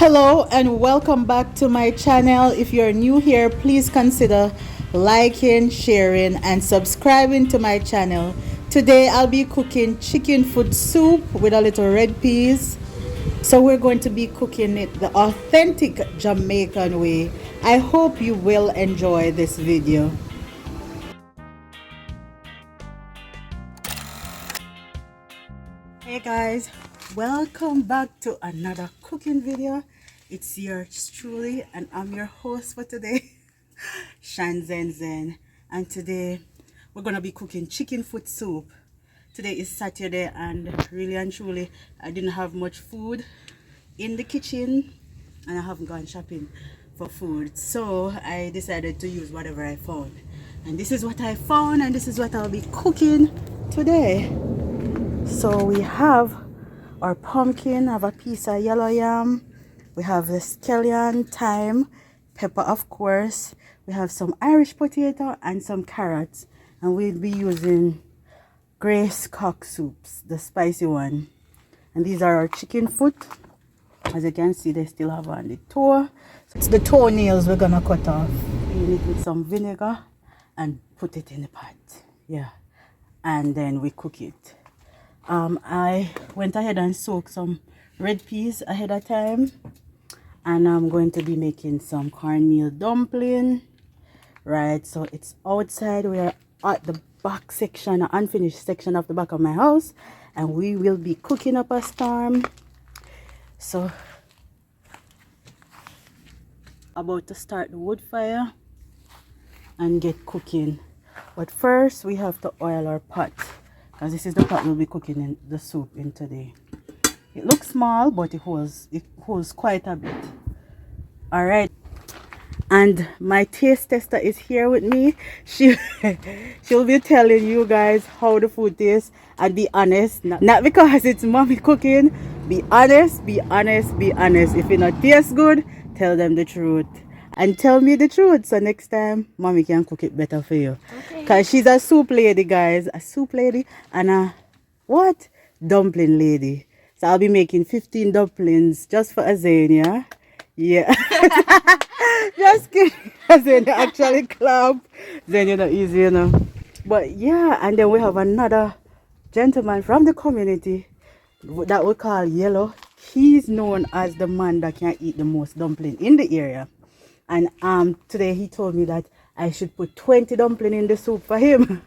Hello and welcome back to my channel. If you're new here, please consider liking, sharing and subscribing to my channel. Today I'll be cooking chicken foot soup with a little red peas. So we're going to be cooking it the authentic Jamaican way. I hope you will enjoy this video. Hey guys, welcome back to another cooking video. It's yours truly and I'm your host for today, Shan Zen Zen. And today we're gonna be cooking chicken foot soup. Today is Saturday and really and truly I didn't have much food in the kitchen and I haven't gone shopping for food, so I decided to use whatever I found. And this is what I found and this is what I'll be cooking today. So we have our pumpkin, have a piece of yellow yam, we have the scallion, thyme, pepper of course, we have some Irish potato and some carrots, and we'll be using Grace cock soups, the spicy one. And these are our chicken foot. As you can see, they still have on the toe. So it's the toenails we're gonna cut off. Clean it with some vinegar and put it in the pot. Yeah, and then we cook it. I went ahead and soaked some red peas ahead of time, and I'm going to be making some cornmeal dumpling. Right, so it's outside. We are at the back section, an unfinished section of the back of my house, and we will be cooking up a storm. So about to start the wood fire and get cooking, but first we have to oil our pot, because this is the pot we'll be cooking in the soup in today. It looks small, but it holds quite a bit. All right, and my taste tester is here with me. She'll be telling you guys how the food tastes, and be honest, not because it's mommy cooking. Be honest, be honest, be honest. If it not tastes good, tell them the truth and tell me the truth, so next time mommy can cook it better for you. Okay. Because she's a soup lady, guys, a soup lady and a what dumpling lady. So I'll be making 15 dumplings just for Azania. Yeah. Just kidding. Azania actually clap. Then you're not easy, you know. But yeah, and then we have another gentleman from the community that we call Yellow. He's known as the man that can eat the most dumpling in the area. And today he told me that I should put 20 dumpling in the soup for him.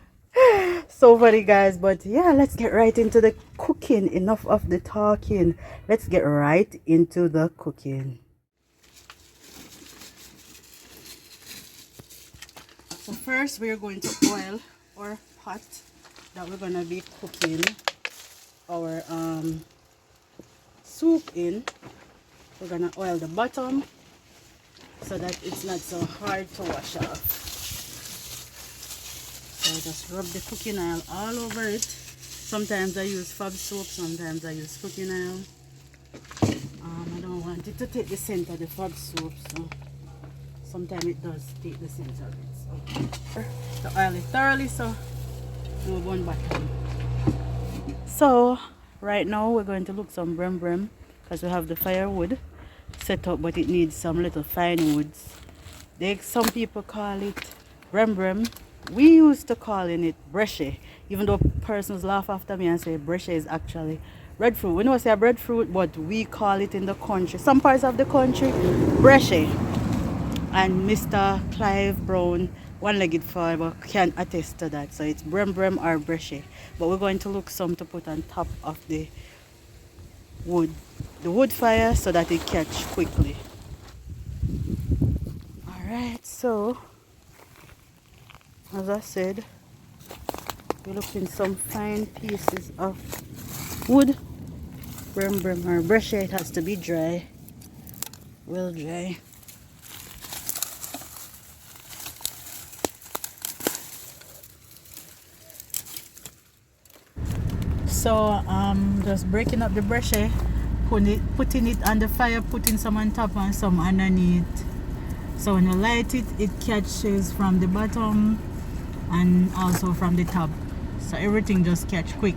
So funny, guys. But yeah, let's get right into the cooking. Enough of the talking. Let's get right into the cooking. So first we're going to oil our pot that we're gonna be cooking our soup in. We're gonna oil the bottom so that it's not so hard to wash off. So just rub the cooking oil all over it. Sometimes I use Fab soap, sometimes I use cooking oil. I don't want it to take the scent of the Fab soap, so sometimes it does take the scent of it. So the oil is thoroughly, so no bun bottom. So right now we're going to look some brim because we have the firewood set up, but it needs some little fine woods. Some people call it brim. We used to calling it bresche, even though persons laugh after me and say bresche is actually breadfruit. We know it's a breadfruit, but we call it in the country, some parts of the country, bresche. And Mr. Clive Brown, one-legged farmer, can attest to that. So it's brim or bresche. But we're going to look some to put on top of the wood fire so that it catch quickly. Alright, so as I said, we're looking some fine pieces of wood. Brim or bresche. It has to be dry, well dry. So just breaking up the bresche, putting it on the fire, putting some on top and some underneath. So when you light it, it catches from the bottom and also from the top. So everything just catch quick.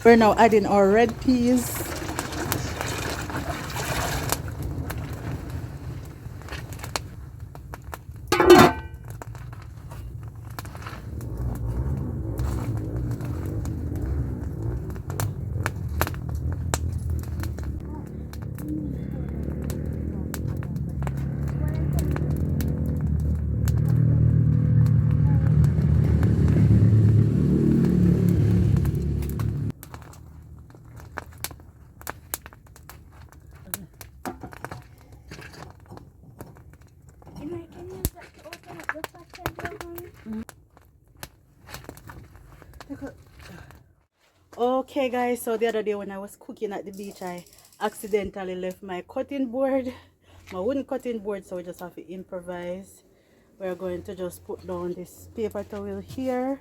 We're now adding our red peas. Okay guys, so the other day when I was cooking at the beach, I accidentally left my cutting board, my wooden cutting board, so we just have to improvise. We're going to just put down this paper towel here,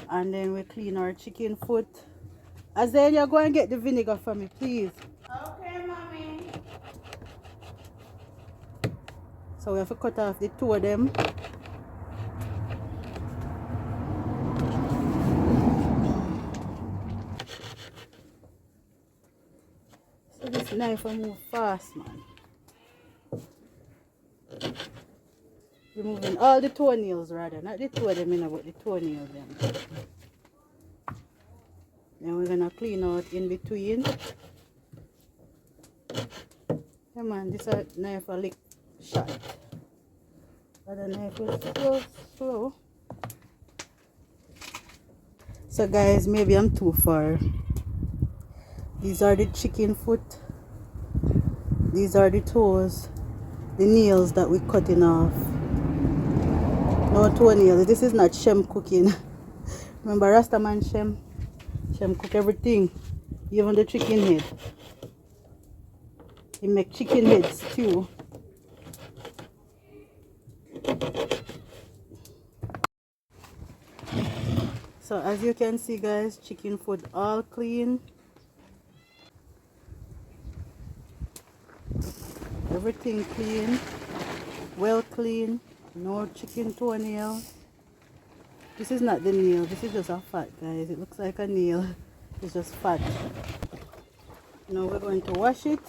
and then we clean our chicken foot. Azalea, go and get the vinegar for me, please. Okay, mommy. So we have to cut off the two of them. So this knife will move fast, man. Removing all the toenails rather, not the two of them, but the toenails them. Then we're gonna clean out in between. Yeah man, this knife will lick shot. Other knife will slow. So guys, maybe I'm too far. These are the chicken foot. These are the toes, the nails that we're cutting off. No toenails. This is not Shem cooking. Remember Rastaman Shem? Shem cook everything, even the chicken head. He make chicken head stew. So as you can see guys, chicken foot all clean. Everything clean, well clean, no chicken toenail. This is not the nail, this is just a fat guys. It looks like a nail, it's just fat. Now we're going to wash it.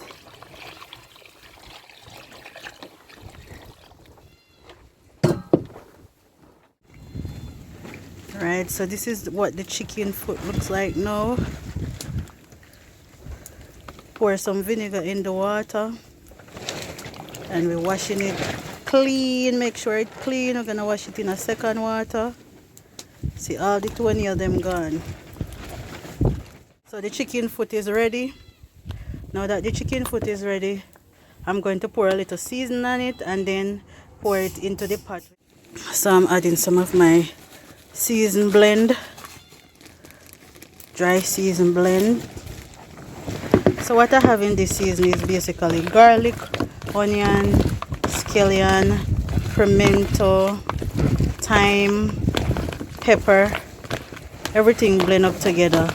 Right, so this is what the chicken foot looks like now. Pour some vinegar in the water and we're washing it clean. Make sure it's clean. We're gonna wash it in a second water. See all the toenail them gone. So the chicken foot is ready. Now that the chicken foot is ready, I'm going to pour a little seasoning on it and then pour it into the pot. So I'm adding some of my season blend, dry season blend. So what I have in this season is basically garlic, onion, scallion, pimento, thyme, pepper, everything blend up together.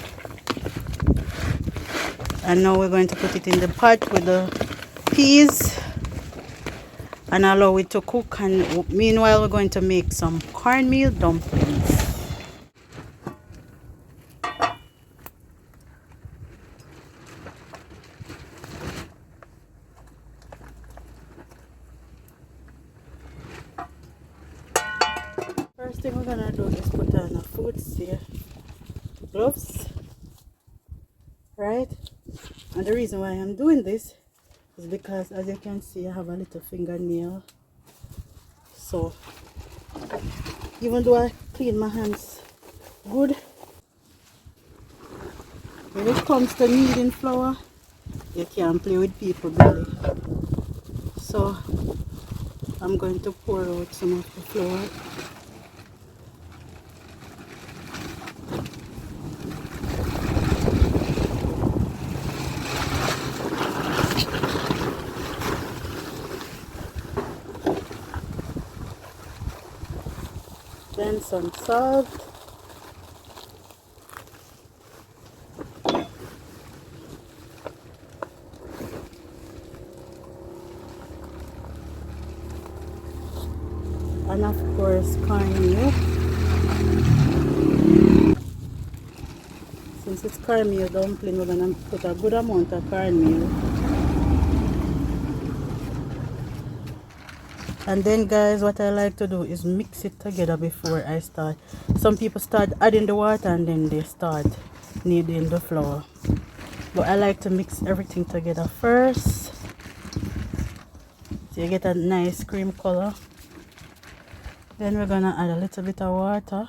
And now we're going to put it in the pot with the peas and allow it to cook. And meanwhile we're going to make some cornmeal dumplings. First thing we're gonna do is put on a food here, gloves, right? And the reason why I'm doing this is because, as you can see, I have a little fingernail. So even though I clean my hands good, when it comes to kneading flour, you can't play with people belly. So I'm going to pour out some of the flour. Then some salt. And of course cornmeal. Some since it's cornmeal dumpling, we're gonna put a good amount of cornmeal. And then guys, what I like to do is mix it together before I start. Some people start adding the water and then they start kneading the flour. But I like to mix everything together first. So you get a nice cream color. Then we're gonna add a little bit of water.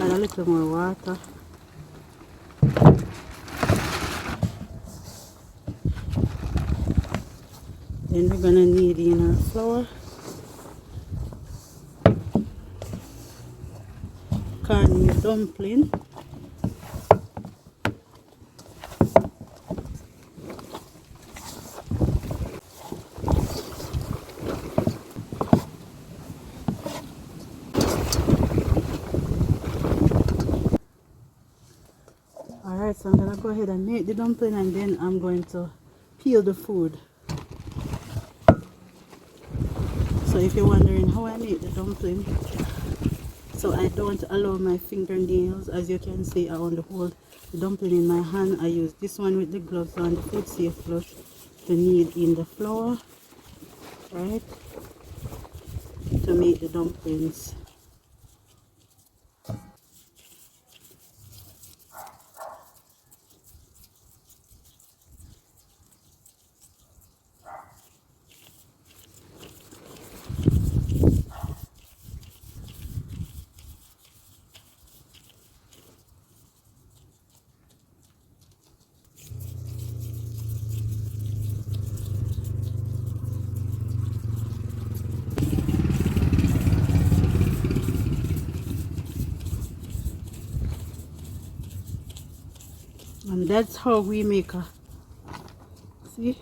Add a little more water. Then we're gonna knead in our flour. Cornmeal dumpling. Alright, so I'm gonna go ahead and make the dumpling and then I'm going to peel the food. So if you're wondering how I make the dumpling, so I don't allow my fingernails, as you can see I want to hold the dumpling in my hand. I use this one with the gloves on, the food safe gloves, to knead in the flour, right, to make the dumplings. And that's how we make a, see,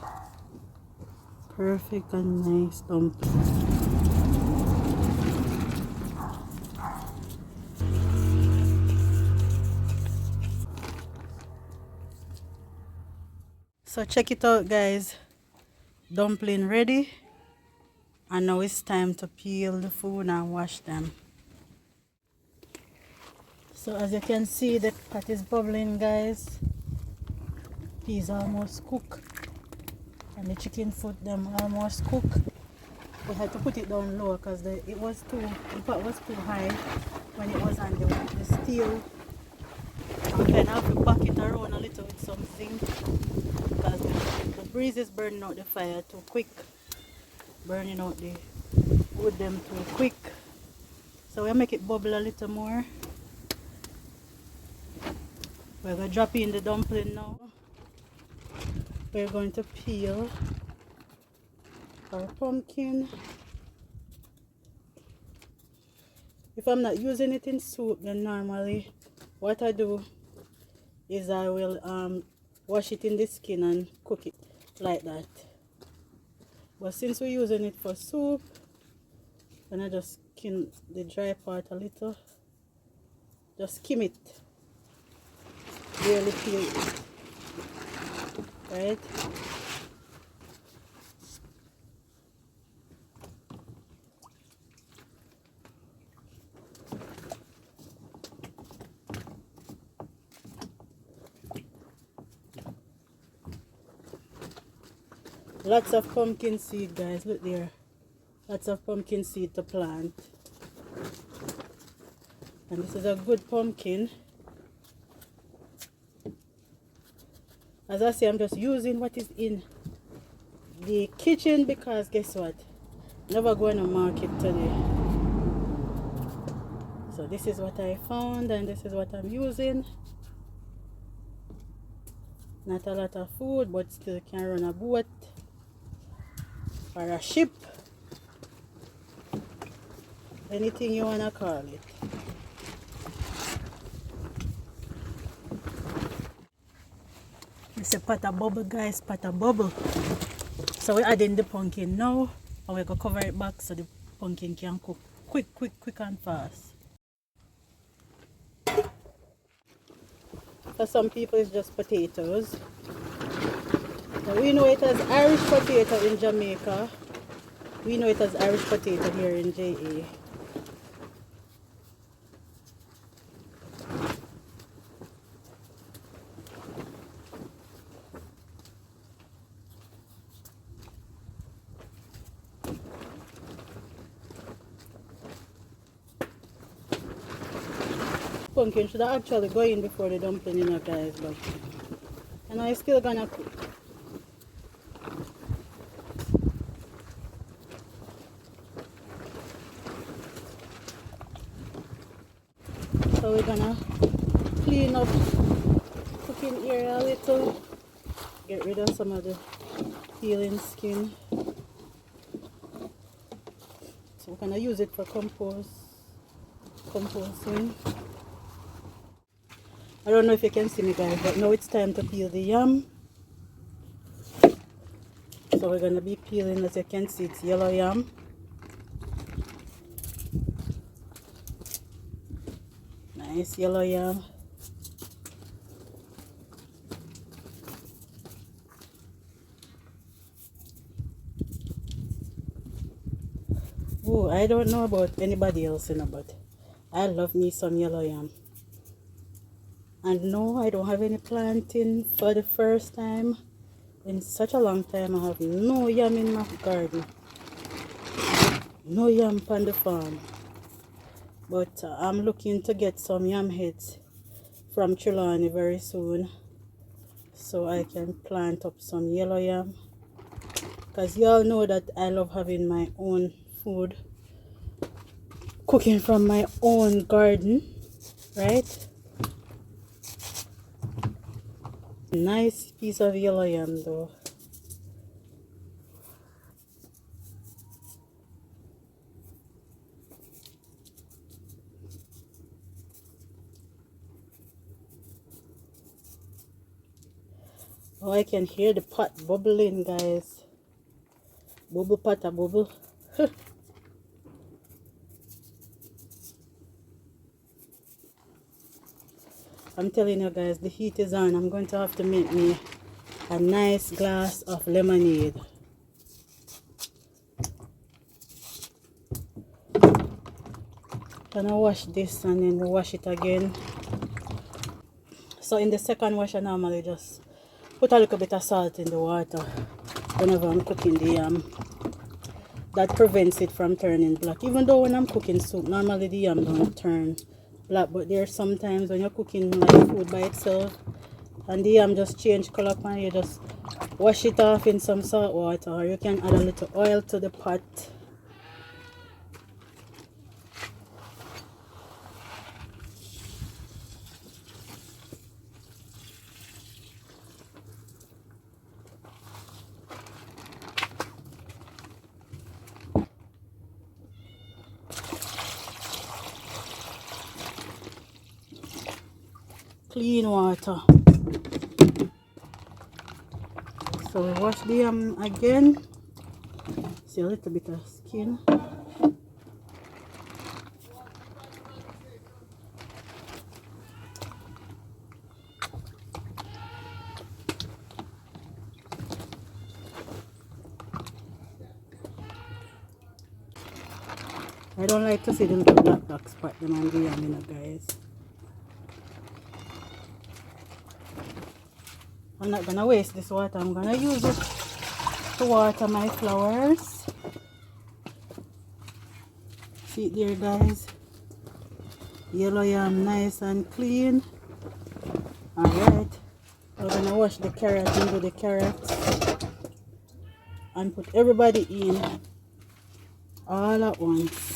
perfect and nice dumpling. So check it out guys, dumpling ready, and now it's time to peel the food and wash them. So as you can see, the pot is bubbling guys. Peas almost cooked and the chicken foot them almost cooked. We had to put it down low because the pot was too high when it was on the steel. I'm kind of have to back it around a little with something because the breeze is burning out the fire too quick, burning out the wood them too quick. So we'll make it bubble a little more. We're going to drop in the dumpling now. We're going to peel our pumpkin. If I'm not using it in soup, then normally what I do is I will wash it in the skin and cook it like that. But since we're using it for soup, then I just skim the dry part a little. Just skim it. Barely peel it. Right? Lots of pumpkin seed guys, look there. Lots of pumpkin seed to plant. And this is a good pumpkin. As I say, I'm just using what is in the kitchen because guess what? Never going to market today. So this is what I found and this is what I'm using. Not a lot of food, but still can run a boat or a ship. anything you wanna call it. It's a pot of bubble, guys, pot of bubble. So we're adding the pumpkin now, and we're gonna cover it back so the pumpkin can cook quick and fast. For some people it's just potatoes. Now, we know it as Irish potato in Jamaica. We know it as Irish potato here in JA. Pumpkin should actually go in before the dumpling, you know, guys, but you know it's still gonna cook. So we're gonna clean up cooking area a little, get rid of some of the peeling skin. So we're gonna use it for composting. I don't know if you can see me, guys, but now it's time to peel the yam. So we're gonna be peeling, as you can see, it's yellow yam. Nice yellow yam. Oh, I don't know about anybody else, you know, but I love me some yellow yam. And no, I don't have any planting for the first time in such a long time. I have no yam in my garden, no yam on the farm. But I'm looking to get some yam heads from Trelawney very soon, so I can plant up some yellow yam. Because y'all know that I love having my own food, cooking from my own garden, right? Nice piece of yellow yam though. Oh, I can hear the pot bubbling, guys. Bubble pot a bubble. I'm telling you guys, the heat is on. I'm going to have to make me a nice glass of lemonade. Gonna wash this and then wash it again. So in the second wash, I normally just put a little bit of salt in the water whenever I'm cooking the yam. That prevents it from turning black. Even though when I'm cooking soup, normally the yam don't turn black, but there are sometimes when you're cooking like food by itself and the yam just change color and you just wash it off in some salt water, or you can add a little oil to the pot. Clean water. So we wash the yam again. See a little bit of skin. I don't like to see the little black spot them on the yam, you know, guys. I'm not gonna waste this water. I'm gonna use it to water my flowers. See it there, guys. Yellow yam, nice and clean. Alright, we're gonna wash the carrot into the carrots and put everybody in all at once.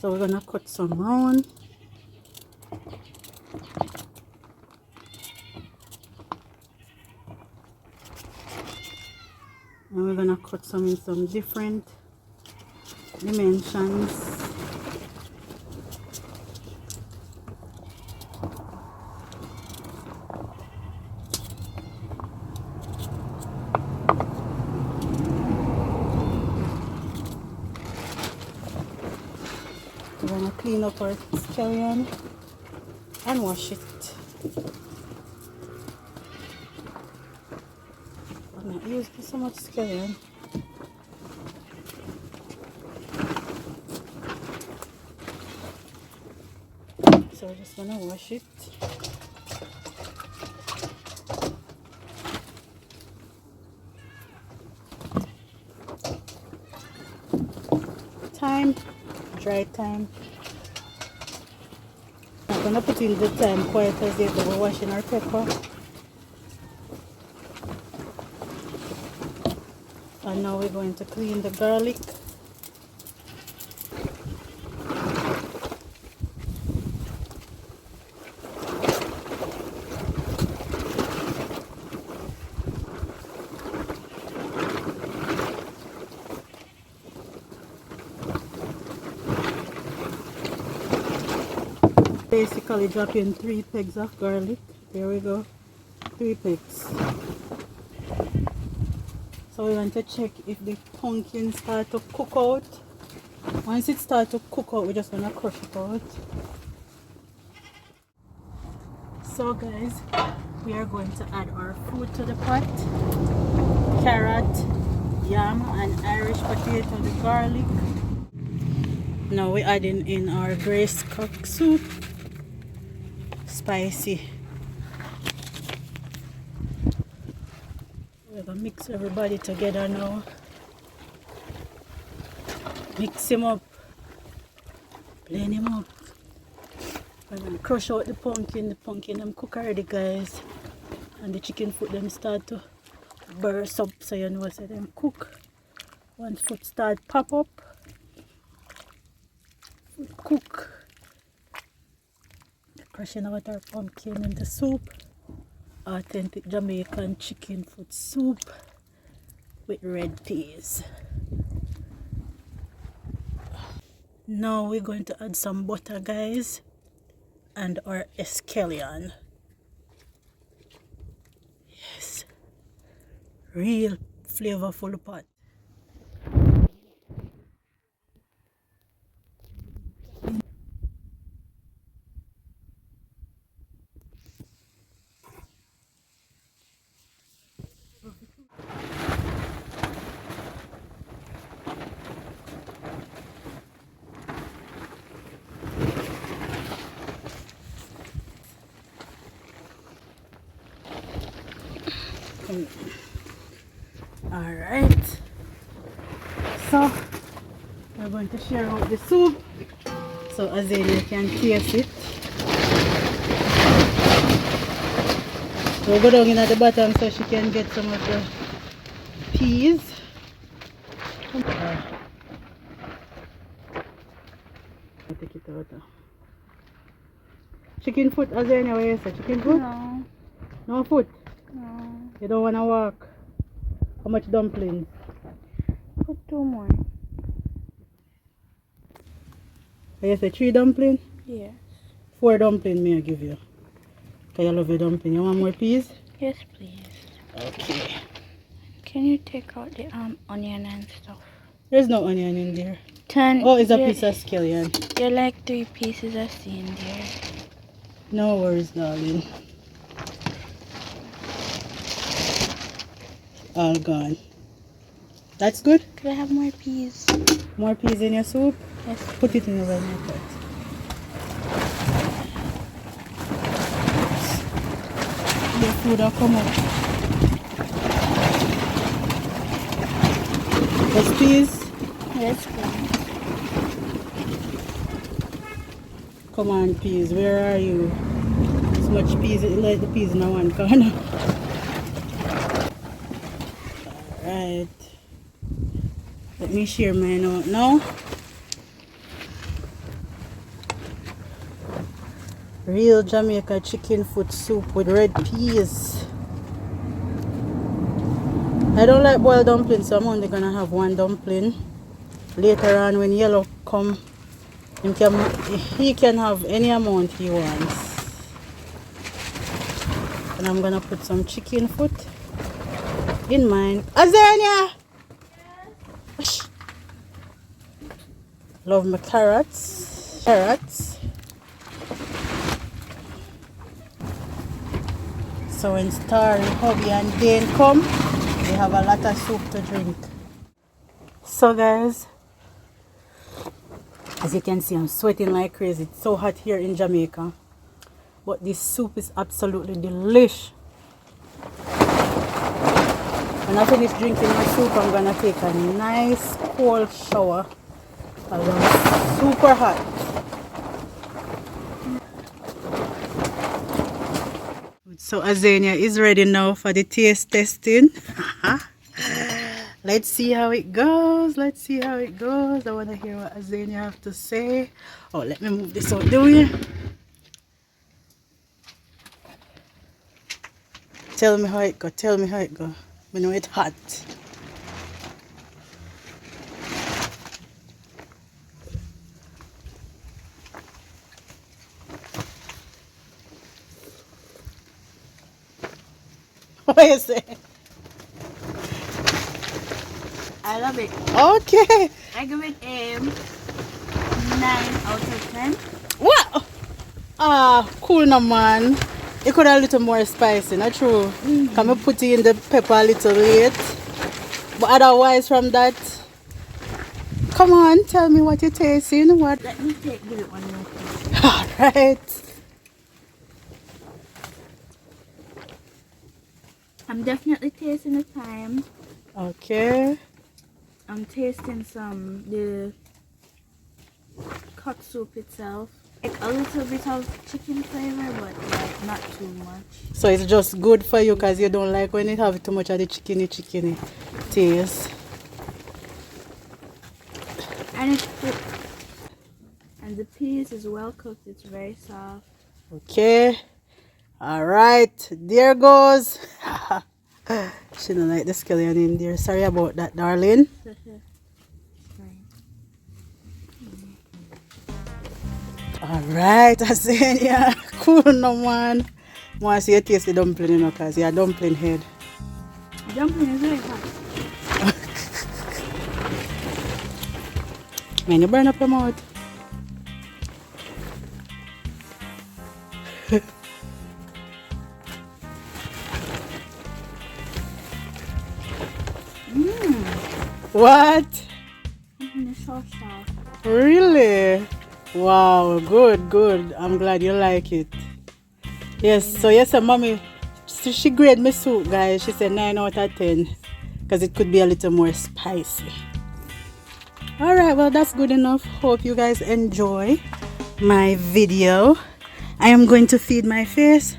So we're gonna cut some round. And we're gonna cut some in some different dimensions. We're gonna clean up our scallion and wash it. I'm not using so much scallion. So we're just gonna wash it. Thyme, dry thyme. I'm gonna put in the thyme quite as if we're washing our pepper. And now we're going to clean the garlic. Basically drop in 3 pegs of garlic. There we go, 3 pegs. So we want to check if the pumpkin start to cook out. Once it starts to cook out, we're just gonna crush it out. So guys, we are going to add our food to the pot. Carrot, yam and Irish potato, the garlic. Now we're adding in our braised cock soup. Spicy. We're gonna mix everybody together now. Mix him up. Blend him up. We're gonna crush out the pumpkin. The pumpkin them cook already, guys. And the chicken foot them start to burst up, so you know so them cook. Once foot start pop up, foot cook. Crushing out our pumpkin in the soup. Authentic Jamaican chicken foot soup with red peas. Now we're going to add some butter, guys, and our scallion. Yes, real flavorful pot. Alright, so we're going to share out the soup so Azalea can taste it. We'll go down in at the bottom so she can get some of the peas. I'll take it out. Chicken foot, Azalea, what you say? Chicken foot? No. No foot? No. You don't want to walk? How much dumplings? Put 2 more. You say 3 dumplings? Yes. 4 dumplings may I give you. Because you love your dumpling. You want more peas? Yes, please. Okay. Can you take out the onion and stuff? There's no onion in there. Oh, it's a piece of scallion. You're like 3 pieces I see in there. No worries, darling. All gone. That's good? Could I have more peas? More peas in your soup? Yes. Put it in the right pot. The food will come up. Just peas? Yes, please. Come on, peas. Where are you? So much peas, like the peas in one corner. Alright. Let me share mine out now. Real Jamaica chicken foot soup with red peas. I don't like boiled dumplings, so I'm only gonna have one dumpling. Later on when Yellow come, he can have any amount he wants. And I'm gonna put some chicken foot in mine. Azania! Yes. Love my carrots. So when Starry, Hubby and Dane come, they have a lot of soup to drink. So guys, as you can see, I'm sweating like crazy. It's so hot here in Jamaica. But this soup is absolutely delish. When I finish drinking my soup, I'm gonna take a nice cold shower. I'm super hot. So Azania is ready now for the taste testing. Let's see how it goes. I want to hear what Azania have to say. Oh, let me move this out the way. Tell me how it go. I know it's hot. What you say? I love it. Okay. I give it a 9 out of 10. What? Ah, cool no man. You could have a little more spicy, not true? Can I put in the pepper a little late? But otherwise from that, come on, tell me what you're tasting. What? Let me give it one more. Alright. I'm definitely tasting the thyme. Okay. I'm tasting the cut soup itself. Like a little bit of chicken flavor, but like not too much. So it's just good for you because you don't like when it have too much of the chickeny taste. And it's cooked. And the peas is well cooked. It's very soft. Okay. Alright. There goes. She don't like the scallion in there. Sorry about that, darling. Alright, I say, yeah, cool no man. I want to see you taste the dumpling, you know, because you're a dumpling head. Dumpling is very hot. Man, you burn up your mouth. What? It's so soft. Really? Wow, good. I'm glad you like it. Yes, so yes, mommy, she grade me soup, guys. She said 9 out of 10 because it could be a little more spicy. Alright, well, that's good enough. Hope you guys enjoy my video. I am going to feed my face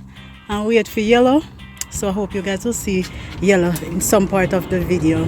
and wait for Yellow. So I hope you guys will see Yellow in some part of the video.